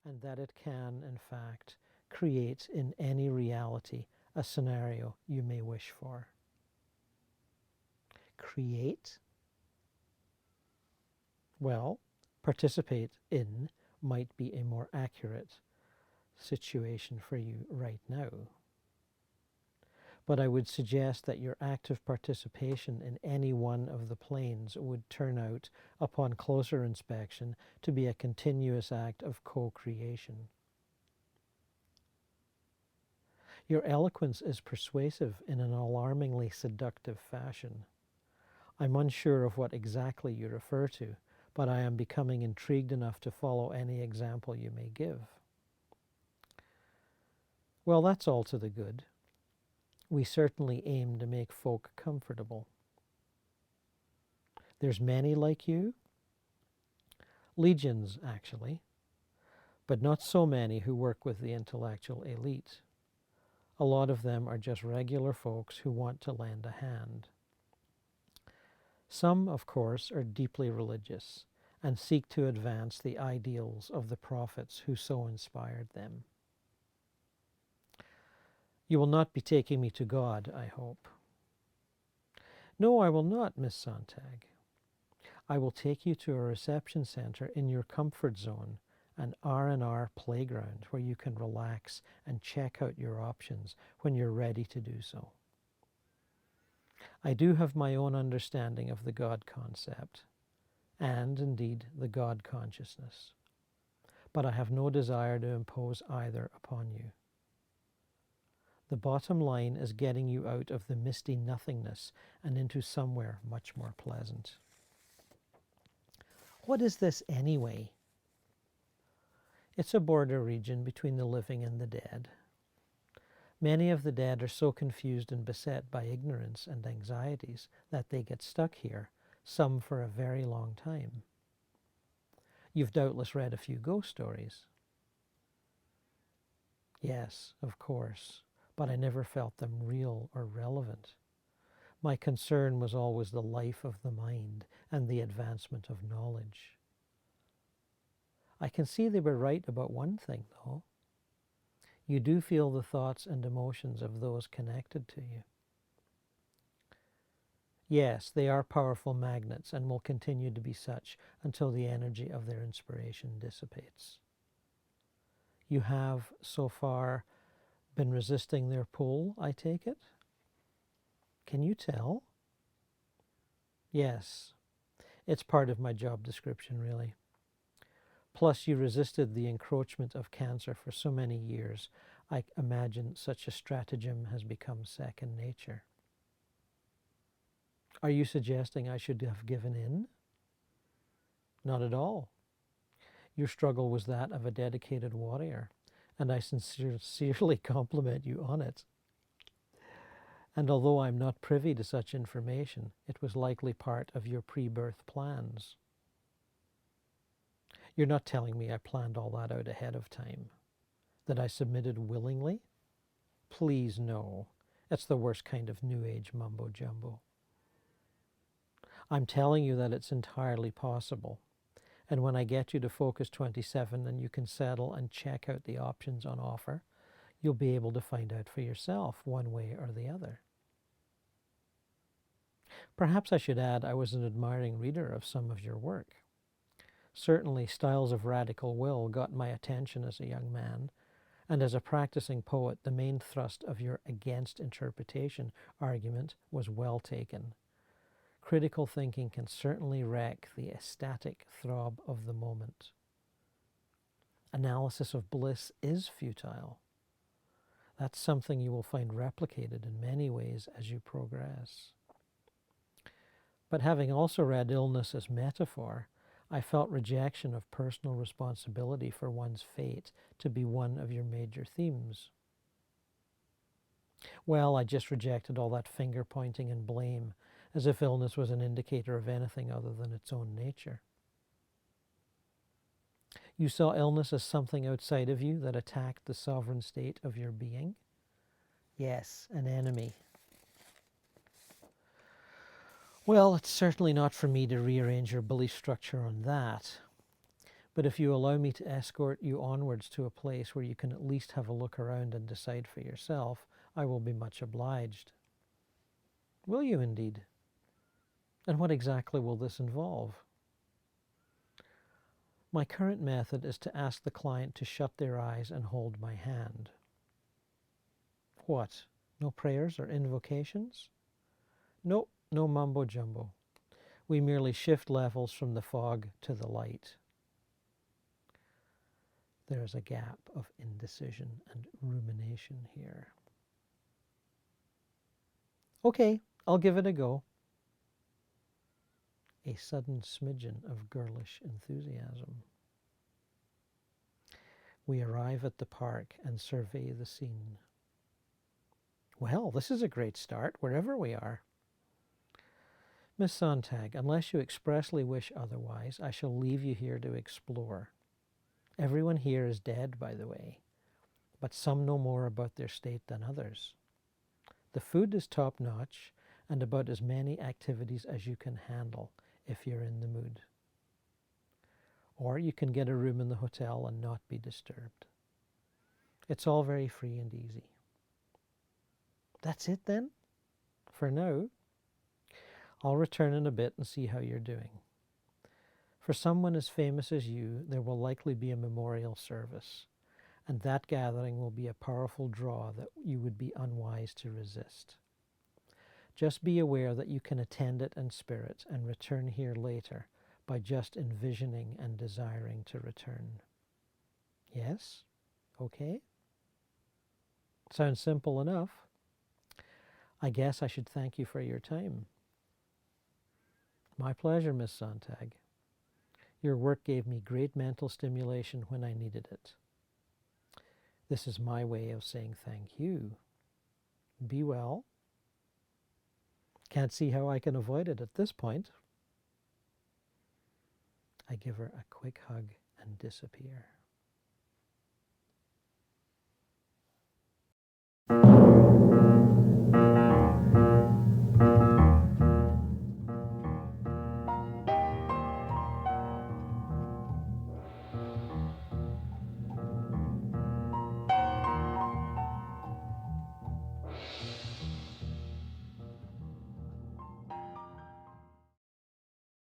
and that it can, in fact, create in any reality a scenario you may wish for. Create? Well, participate in might be a more accurate situation for you right now. But I would suggest that your active participation in any one of the planes would turn out, upon closer inspection, to be a continuous act of co-creation. Your eloquence is persuasive in an alarmingly seductive fashion. I'm unsure of what exactly you refer to, but I am becoming intrigued enough to follow any example you may give. Well, that's all to the good. We certainly aim to make folk comfortable. There's many like you, legions actually, but not so many who work with the intellectual elite. A lot of them are just regular folks who want to lend a hand. Some, of course, are deeply religious and seek to advance the ideals of the prophets who so inspired them. You will not be taking me to God, I hope. No, I will not, Miss Sontag. I will take you to a reception center in your comfort zone, an R&R playground where you can relax and check out your options when you're ready to do so. I do have my own understanding of the God concept, and indeed the God consciousness, but I have no desire to impose either upon you. The bottom line is getting you out of the misty nothingness and into somewhere much more pleasant. What is this anyway? It's a border region between the living and the dead. Many of the dead are so confused and beset by ignorance and anxieties that they get stuck here, some for a very long time. You've doubtless read a few ghost stories. Yes, of course, but I never felt them real or relevant. My concern was always the life of the mind and the advancement of knowledge. I can see they were right about one thing, though. You do feel the thoughts and emotions of those connected to you. Yes, they are powerful magnets and will continue to be such until the energy of their inspiration dissipates. You have, so far, been resisting their pull, I take it? Can you tell? Yes, it's part of my job description, really. Plus, you resisted the encroachment of cancer for so many years, I imagine such a stratagem has become second nature. Are you suggesting I should have given in? Not at all. Your struggle was that of a dedicated warrior, and I sincerely compliment you on it. And although I'm not privy to such information, it was likely part of your pre-birth plans. You're not telling me I planned all that out ahead of time? That I submitted willingly? Please, no. It's the worst kind of New Age mumbo-jumbo. I'm telling you that it's entirely possible. And when I get you to Focus 27 and you can settle and check out the options on offer, you'll be able to find out for yourself one way or the other. Perhaps I should add I was an admiring reader of some of your work. Certainly, Styles of Radical Will got my attention as a young man, and as a practicing poet, the main thrust of your against interpretation argument was well taken. Critical thinking can certainly wreck the ecstatic throb of the moment. Analysis of bliss is futile. That's something you will find replicated in many ways as you progress. But having also read illness as metaphor, I felt rejection of personal responsibility for one's fate to be one of your major themes. Well, I just rejected all that finger pointing and blame, as if illness was an indicator of anything other than its own nature. You saw illness as something outside of you that attacked the sovereign state of your being? Yes, an enemy. Well, it's certainly not for me to rearrange your belief structure on that. But if you allow me to escort you onwards to a place where you can at least have a look around and decide for yourself, I will be much obliged. Will you indeed? And what exactly will this involve? My current method is to ask the client to shut their eyes and hold my hand. What? No prayers or invocations? No, no mumbo jumbo. We merely shift levels from the fog to the light. There is a gap of indecision and rumination here. Okay, I'll give it a go. A sudden smidgen of girlish enthusiasm. We arrive at the park and survey the scene. Well, this is a great start, wherever we are. Miss Sontag, unless you expressly wish otherwise, I shall leave you here to explore. Everyone here is dead, by the way, but some know more about their state than others. The food is top-notch and about as many activities as you can handle if you're in the mood. Or you can get a room in the hotel and not be disturbed. It's all very free and easy. That's it then, for now. I'll return in a bit and see how you're doing. For someone as famous as you, there will likely be a memorial service, and that gathering will be a powerful draw that you would be unwise to resist. Just be aware that you can attend it in spirit and return here later by just envisioning and desiring to return. Yes? Okay? Sounds simple enough. I guess I should thank you for your time. My pleasure, Miss Sontag. Your work gave me great mental stimulation when I needed it. This is my way of saying thank you. Be well. Can't see how I can avoid it at this point. I give her a quick hug and disappear.